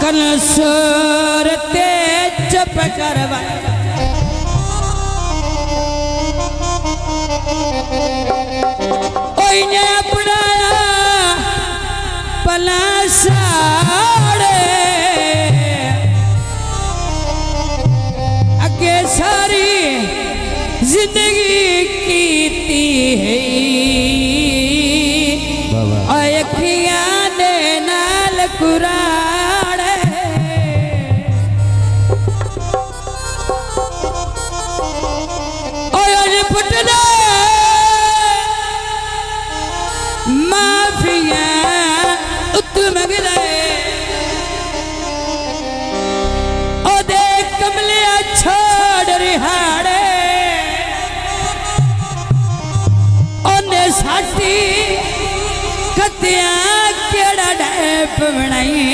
कल सुर ते चुप करवा ओइने अपना पलासाड़े अगे सारी जिंदगी कीती है अखियां दे नाल कुराड़े ओए पुटदा माफिया उत मगदे ओ दे कमले छोड़ रिहाड़े ओने साथी कतिया केड़ा डैप बनाई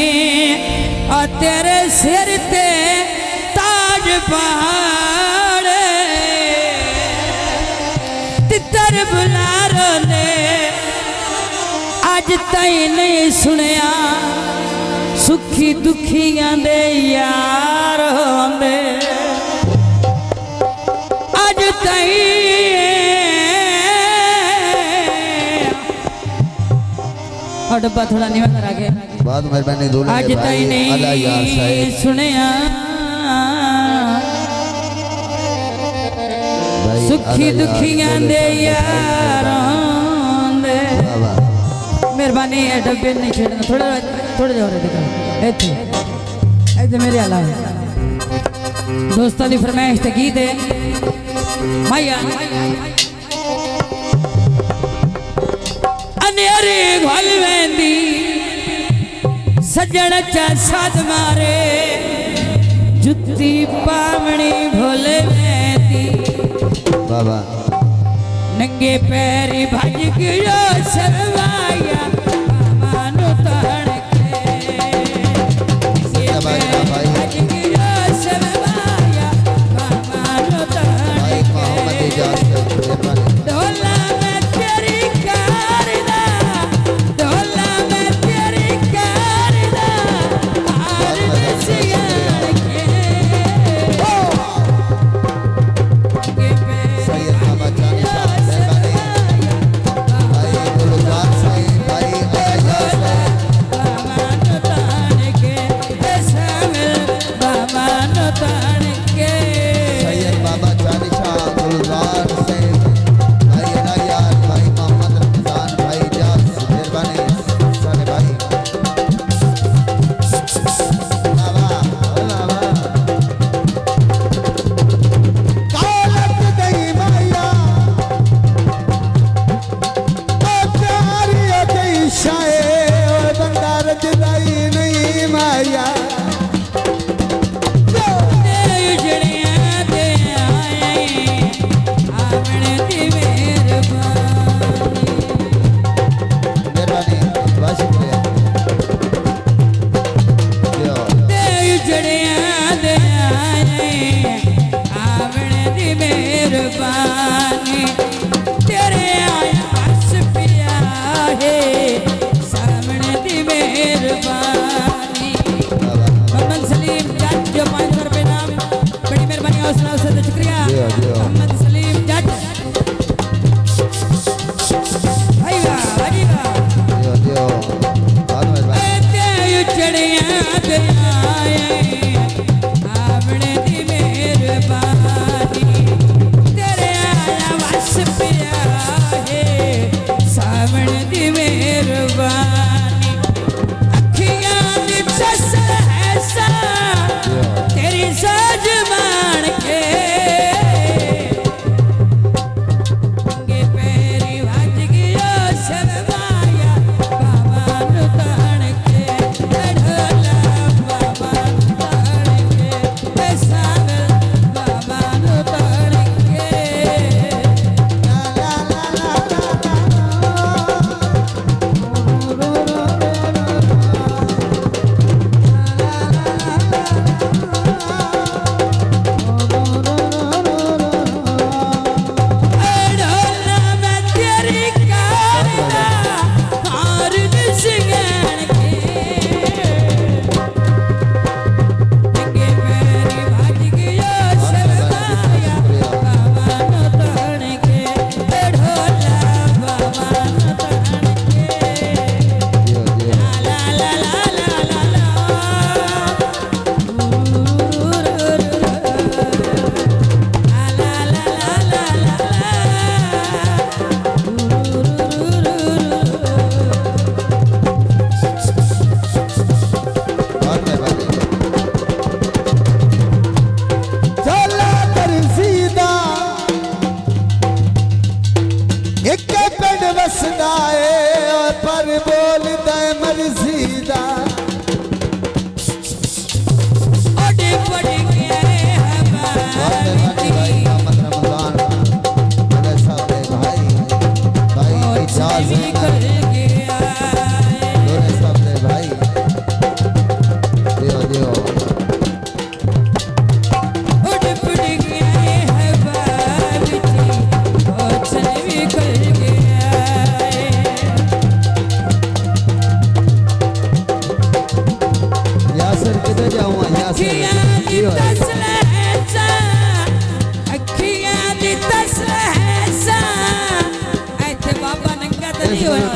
और तेरे सिर ते ताज पहाड़े तितर बुलारो ने आज ताई नहीं सुनिया सुखी दुखियां दे यार होंदे आज ताई और डब्बा थोड़ा नीवा करा के बहुत मेहरबानी दूल्हे आज ताई नहीं सुनिया सुखी दुखियां दे यारों दे मेहरबानी है डब्बे नहीं छेड़ना थोड़ा थोड़ा जाओ रे इथे इथे मेरे अलावा दोस्तों की फरमाइश ते गीत है माया अनेरे घोल वेंदी सजण चा साध मारे जुत्ती पावणी भोले वेंदी बाबा नंगे पैरी भज गयो सरवाया मानो तड़ के भज गयो सरवाया मानो तड़ के ढोला में तेरी कारदा ढोला में तेरी कारदा हार दसियार के सैयद बाबा जानी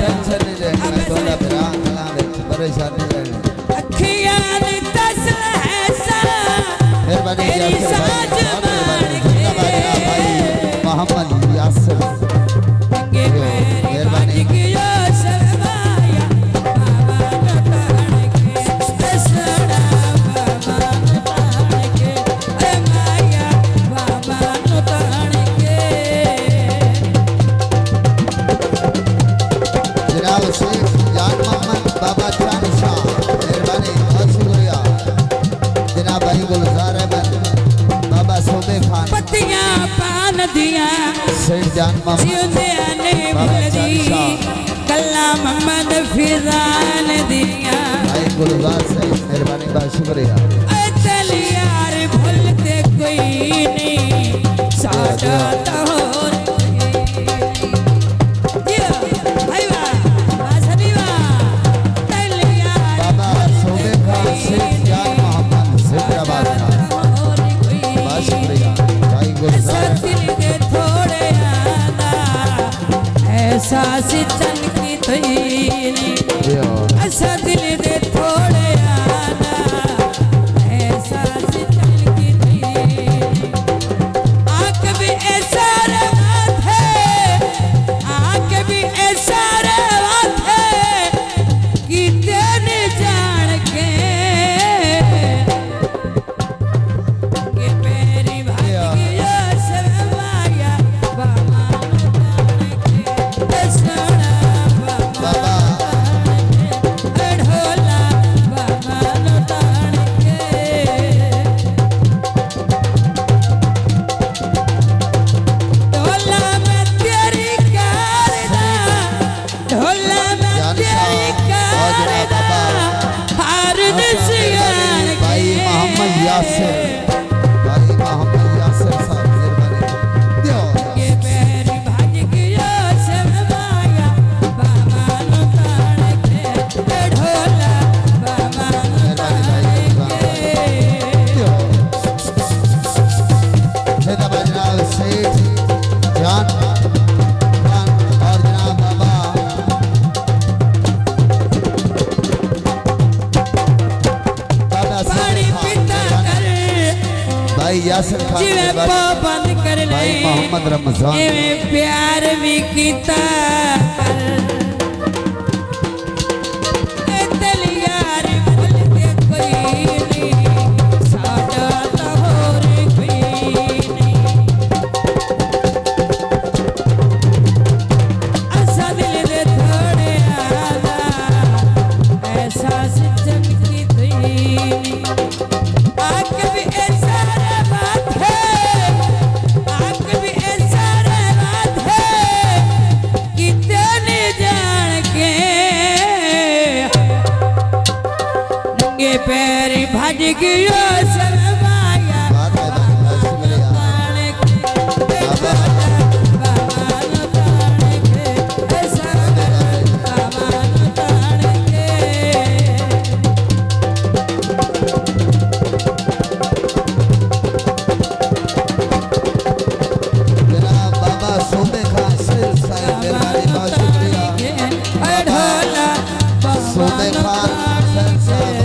टेंशन नहीं लेनी मैं तोड़ा फिरा कलां विच परेशान नहीं लेनी अखियां दी तसल है सा मेहरबानी तेरी साज मान के भाई मोहम्मद यासिर के मेरी बाज की यो सरमाया बाबा न तान के दसड़ा बाबा न तान के ए माया बाबा न तान के जनाब शेख जान मोहम्मद बाबा चांद शाह मेहरबानी बहुत शुक्रिया जनाब भाई गुलजार अहमद बाबा सोबे खान पत्तियां पान दिया शेख जान मोहम्मद जिंदिया ने बाबा भूल चांद दी शाह कल्ला मोहम्मद फिजान दिया भाई गुलजार से मेहरबानी बहुत शुक्रिया चल यार भूलते कोई नहीं सादा तो और बाबा सोबे खान शेख जान मोहम्मद जिंदाबाद का बहुत शुक्रिया भाई गुलजार ऐसा सिचन की थी जी और ऐसा दिल दे थोड़े आना ऐसा सिचन की थी आंख भी ऐसा रवात है आंख भी ऐसा रवात है कि तेने जान के पेरी भाग गया सरमाया बाबा बाबा ढोला बाबा नो तान के ढोला में तेरी कारदा ढोला में तेरी कारदा हार नसियान भाई मोहम्मद यासिर भाई मोहम्मद यासिर साहब मेहरबानी दियो के पैरी भाज गया सरमाया बाबा नो तान के ढोला बाबा नो मेहरबानी भाई तान के दियो जिंदाबाद जनाब शेख जान खान और जनाब बाबा बाबा पानी सोबे पीता खान कर भाई यासिर खान जिवे मेहरबानी पाबंद कर ले भाई मोहम्मद रमजान एवे प्यार भी कीता कर ए दिल यार भूलते कोई नहीं साडा तो होर कोई नहीं ऐसा दिल दे थोड़े आदा ऐसा सिचन की थी आंख भी ऐसा बात है आंख भी ऐसा बात है कि तेने जान के नंगे पैर भज गयो सरमाया बात है बहुत शुक्रिया तान के बाबा नो तान के ऐसा बाबा नो तान के जनाब बाबा सोबे खान शेख साहब मेहरबानी बहुत शुक्रिया ढोला सोबे खान शेख साहब